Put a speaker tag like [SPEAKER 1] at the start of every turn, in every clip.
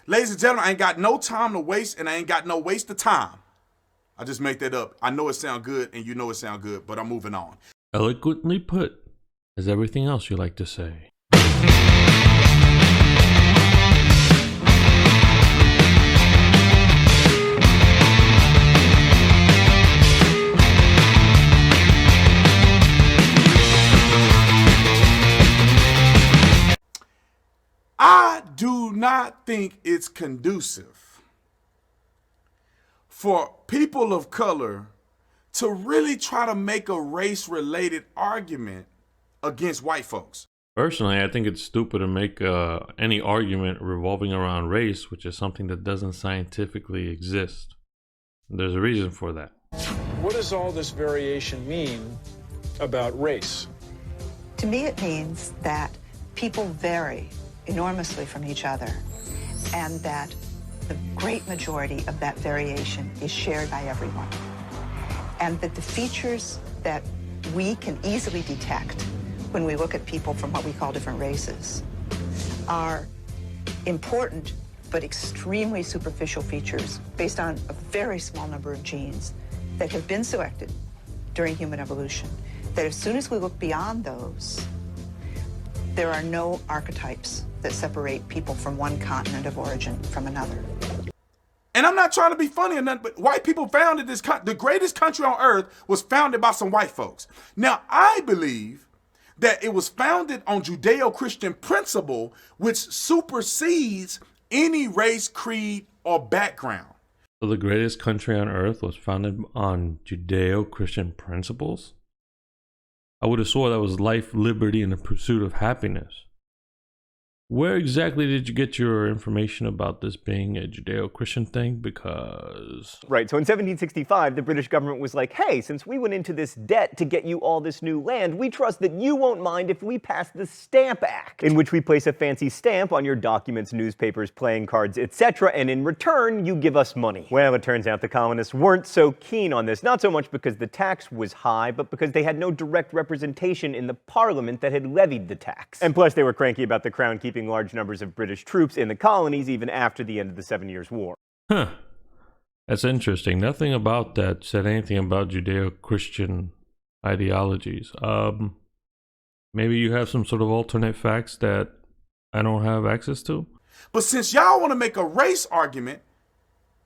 [SPEAKER 1] Ladies and gentlemen, I ain't got no time to waste, and I ain't got no waste of time. I just make that up. I know it sound good, and you know it sound good, but I'm moving on.
[SPEAKER 2] Eloquently put, as everything else you like to say.
[SPEAKER 1] I do not think it's conducive for people of color to really try to make a race-related argument against white folks.
[SPEAKER 2] Personally, I think it's stupid to make any argument revolving around race, which is something that doesn't scientifically exist. There's a reason for that.
[SPEAKER 3] What does all this variation mean about race?
[SPEAKER 4] To me, it means that people vary enormously from each other, and that the great majority of that variation is shared by everyone. And that the features that we can easily detect when we look at people from what we call different races are important but extremely superficial features based on a very small number of genes that have been selected during human evolution. That as soon as we look beyond those, there are no archetypes that separate people from one continent of origin from another.
[SPEAKER 1] And I'm not trying to be funny or nothing, but white people founded this the greatest country on earth was founded by some white folks. Now, I believe that it was founded on Judeo-Christian principle, which supersedes any race, creed, or background.
[SPEAKER 2] So the greatest country on earth was founded on Judeo-Christian principles? I would have swore that was life, liberty, and the pursuit of happiness. Where exactly did you get your information about this being a Judeo-Christian thing? Because...
[SPEAKER 5] Right, so in 1765, the British government was like, hey, since we went into this debt to get you all this new land, we trust that you won't mind if we pass the Stamp Act, in which we place a fancy stamp on your documents, newspapers, playing cards, etc., and in return, you give us money. Well, it turns out the colonists weren't so keen on this, not so much because the tax was high, but because they had no direct representation in the parliament that had levied the tax. And plus, they were cranky about the crown keeping large numbers of British troops in the colonies even after the end of the 7 Years' War.
[SPEAKER 2] Huh. That's interesting. Nothing about that said anything about Judeo-Christian ideologies. Maybe you have some sort of alternate facts that I don't have access to?
[SPEAKER 1] But since y'all want to make a race argument,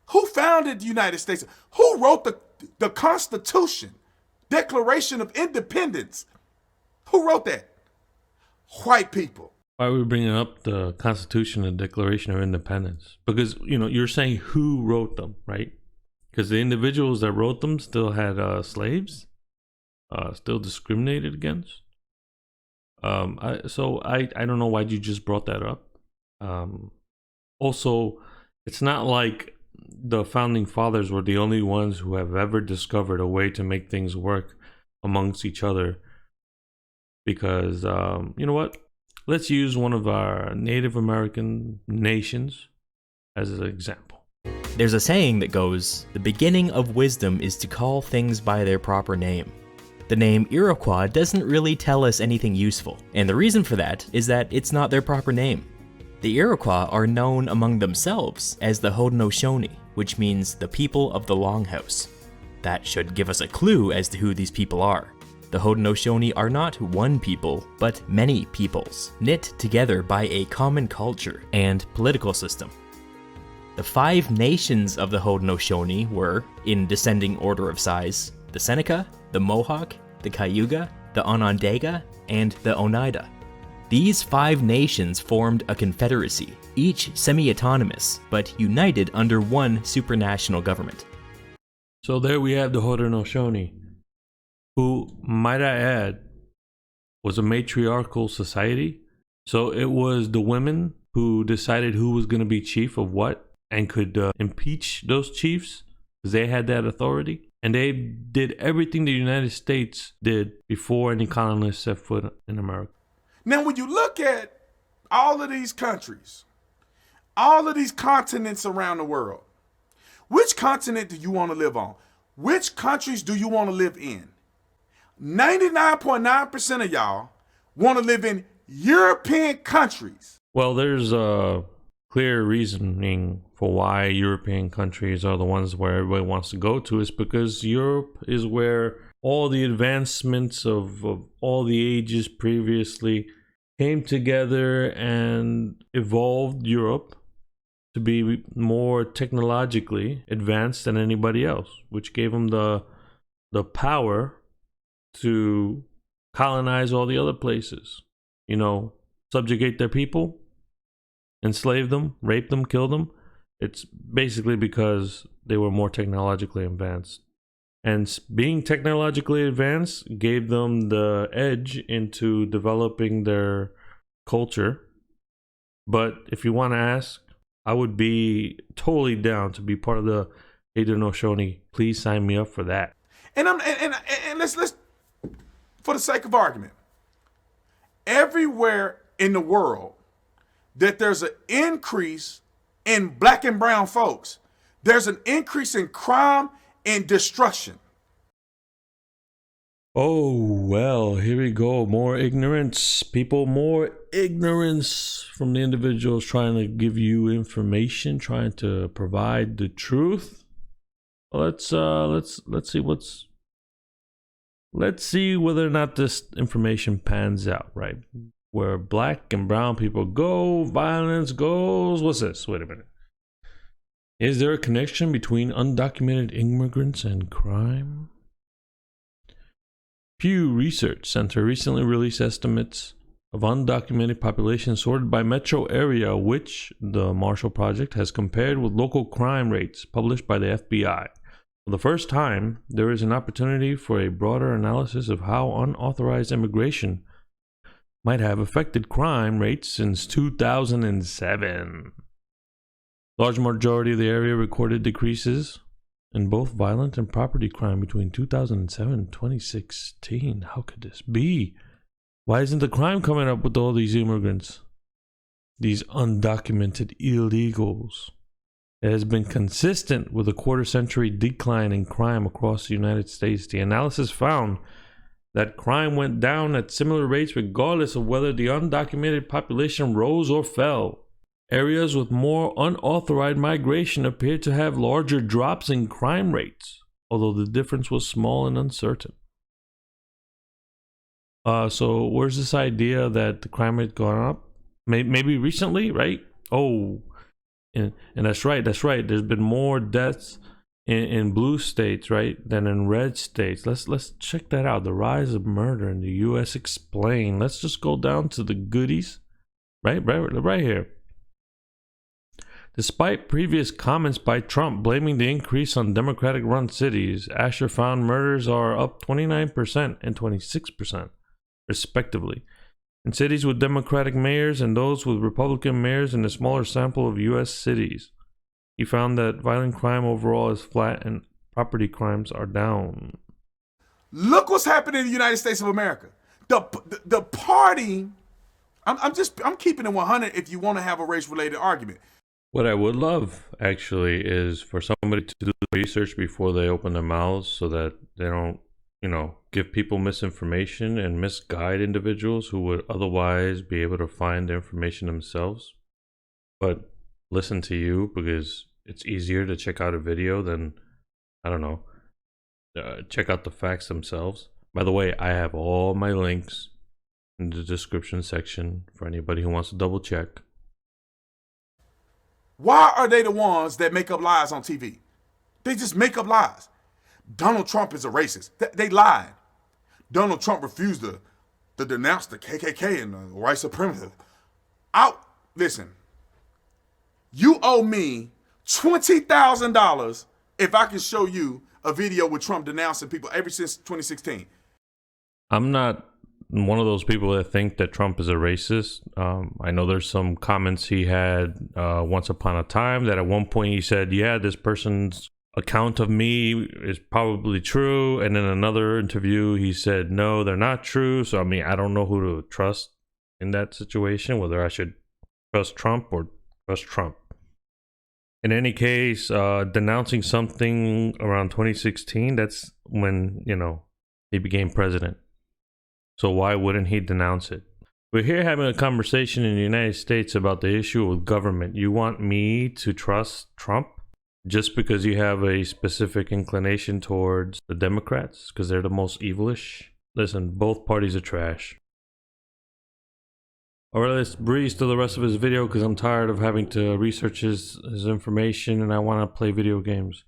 [SPEAKER 1] who founded the United States? Who wrote the Constitution, Declaration of Independence? Who wrote that? White people.
[SPEAKER 2] Why are we bringing up the Constitution and Declaration of Independence? Because, you know, you're saying who wrote them, right? Because the individuals that wrote them still had slaves, still discriminated against. So I don't know why you just brought that up. Also, it's not like the founding fathers were the only ones who have ever discovered a way to make things work amongst each other. Because, you know what? Let's use one of our Native American nations as an example.
[SPEAKER 6] There's a saying that goes, the beginning of wisdom is to call things by their proper name. The name Iroquois doesn't really tell us anything useful, and the reason for that is that it's not their proper name. The Iroquois are known among themselves as the Haudenosaunee, which means the people of the Longhouse. That should give us a clue as to who these people are. The Haudenosaunee are not one people, but many peoples, knit together by a common culture and political system. The 5 nations of the Haudenosaunee were, in descending order of size, the Seneca, the Mohawk, the Cayuga, the Onondaga, and the Oneida. These 5 nations formed a confederacy, each semi-autonomous, but united under one supranational government.
[SPEAKER 2] So there we have the Haudenosaunee, who, might I add, was a matriarchal society. So it was the women who decided who was going to be chief of what and could impeach those chiefs because they had that authority. And they did everything the United States did before any colonists set foot in America.
[SPEAKER 1] Now, when you look at all of these countries, all of these continents around the world, which continent do you want to live on? Which countries do you want to live in? 99.9% of y'all want to live in European countries.
[SPEAKER 2] Well, there's clear reasoning for why European countries are the ones where everybody wants to go to is because Europe is where all the advancements of all the ages previously came together and evolved Europe to be more technologically advanced than anybody else, which gave them the power to colonize all the other places, subjugate their people, enslave them, rape them, kill them. It's basically because they were more technologically advanced. And being technologically advanced gave them the edge into developing their culture. But if you want to ask, I would be totally down to be part of the Haudenosaunee. Please sign me up for that.
[SPEAKER 1] And let's for the sake of argument, everywhere in the world that there's an increase in black and brown folks, there's an increase in crime and destruction.
[SPEAKER 2] Oh, well, here we go. More ignorance. People, more ignorance from the individuals trying to give you information, trying to provide the truth. Let's see let's see whether or not this information pans out, right? Where black and brown people go, violence goes. What's this? Wait a minute. Is there a connection between undocumented immigrants and crime? Pew Research Center recently released estimates of undocumented population sorted by metro area, which the Marshall Project has compared with local crime rates published by the FBI. For the first time, there is an opportunity for a broader analysis of how unauthorized immigration might have affected crime rates since 2007. Large majority of the area recorded decreases in both violent and property crime between 2007 and 2016. How could this be? Why isn't the crime coming up with all these immigrants? These undocumented illegals. It has been consistent with a quarter-century decline in crime across the United States. The analysis found that crime went down at similar rates regardless of whether the undocumented population rose or fell. Areas with more unauthorized migration appeared to have larger drops in crime rates, although the difference was small and uncertain. So where's this idea that the crime rate gone up? Maybe recently, right? Oh, and that's right. There's been more deaths in blue states, right, than in red states. Let's check that out. The rise of murder in the U.S. explained. Let's just go down to the goodies, right here. Despite previous comments by Trump blaming the increase on Democratic-run cities, Asher found murders are up 29% and 26%, respectively, in cities with Democratic mayors and those with Republican mayors in a smaller sample of U.S. cities. He found that violent crime overall is flat and property crimes are down.
[SPEAKER 1] Look what's happening in the United States of America. The party, I'm keeping it 100 if you want to have a race-related argument.
[SPEAKER 2] What I would love, actually, is for somebody to do research before they open their mouths so that they don't, give people misinformation and misguide individuals who would otherwise be able to find the information themselves. But listen to you because it's easier to check out a video than, check out the facts themselves. By the way, I have all my links in the description section for anybody who wants to double check.
[SPEAKER 1] Why are they the ones that make up lies on TV? They just make up lies. Donald Trump is a racist. They lied. Donald Trump refused to denounce the KKK and the white supremacy. Listen, you owe me $20,000 if I can show you a video with Trump denouncing people ever since 2016.
[SPEAKER 2] I'm not one of those people that think that Trump is a racist. I know there's some comments he had once upon a time that at one point he said, yeah, this person's account of me is probably true. And in another interview, he said, no, they're not true. So, I don't know who to trust in that situation, whether I should trust Trump or trust Trump. In any case, denouncing something around 2016, that's when, he became president. So why wouldn't he denounce it? We're here having a conversation in the United States about the issue with government. You want me to trust Trump just because you have a specific inclination towards the Democrats because they're the most evilish? Listen, both parties are trash. Alright, let's breeze through the rest of his video because I'm tired of having to research his information and I want to play video games.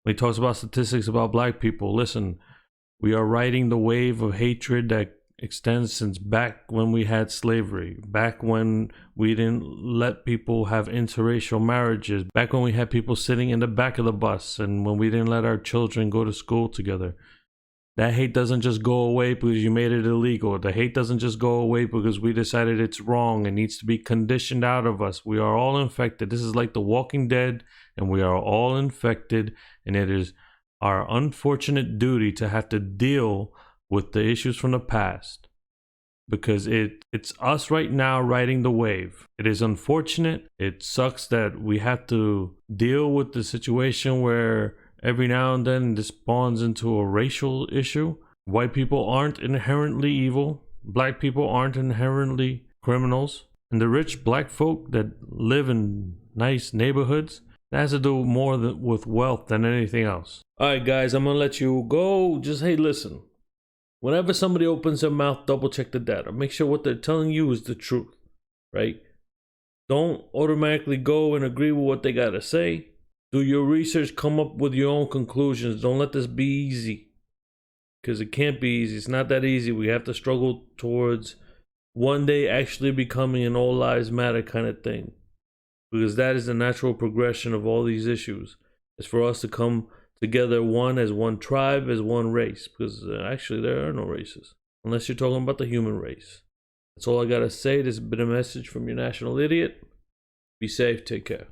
[SPEAKER 2] When he talks about statistics about black people, listen, we are riding the wave of hatred that extends since back when we had slavery, back when we didn't let people have interracial marriages, back when we had people sitting in the back of the bus, and when we didn't let our children go to school together. That hate doesn't just go away because you made it illegal. The hate doesn't just go away because we decided it's wrong. It needs to be conditioned out of us. We are all infected. This is like The Walking Dead, and we are all infected, and it is our unfortunate duty to have to deal with the issues from the past because it's us right now riding the wave. It is unfortunate. It sucks that we have to deal with the situation where every now and then this spawns into a racial issue. White people aren't inherently evil. Black people aren't inherently criminals. And the rich black folk that live in nice neighborhoods, that has to do more with wealth than anything else. Alright guys, I'm gonna let you go. Just, hey, listen. Whenever somebody opens their mouth, double check the data. Make sure what they're telling you is the truth, right? Don't automatically go and agree with what they gotta say. Do your research, come up with your own conclusions. Don't let this be easy. Because it can't be easy. It's not that easy. We have to struggle towards one day actually becoming an all lives matter kind of thing. Because that is the natural progression of all these issues. It's for us to come together one as one tribe, as one race. Because actually there are no races. Unless you're talking about the human race. That's all I gotta say. This has been a message from your national idiot. Be safe. Take care.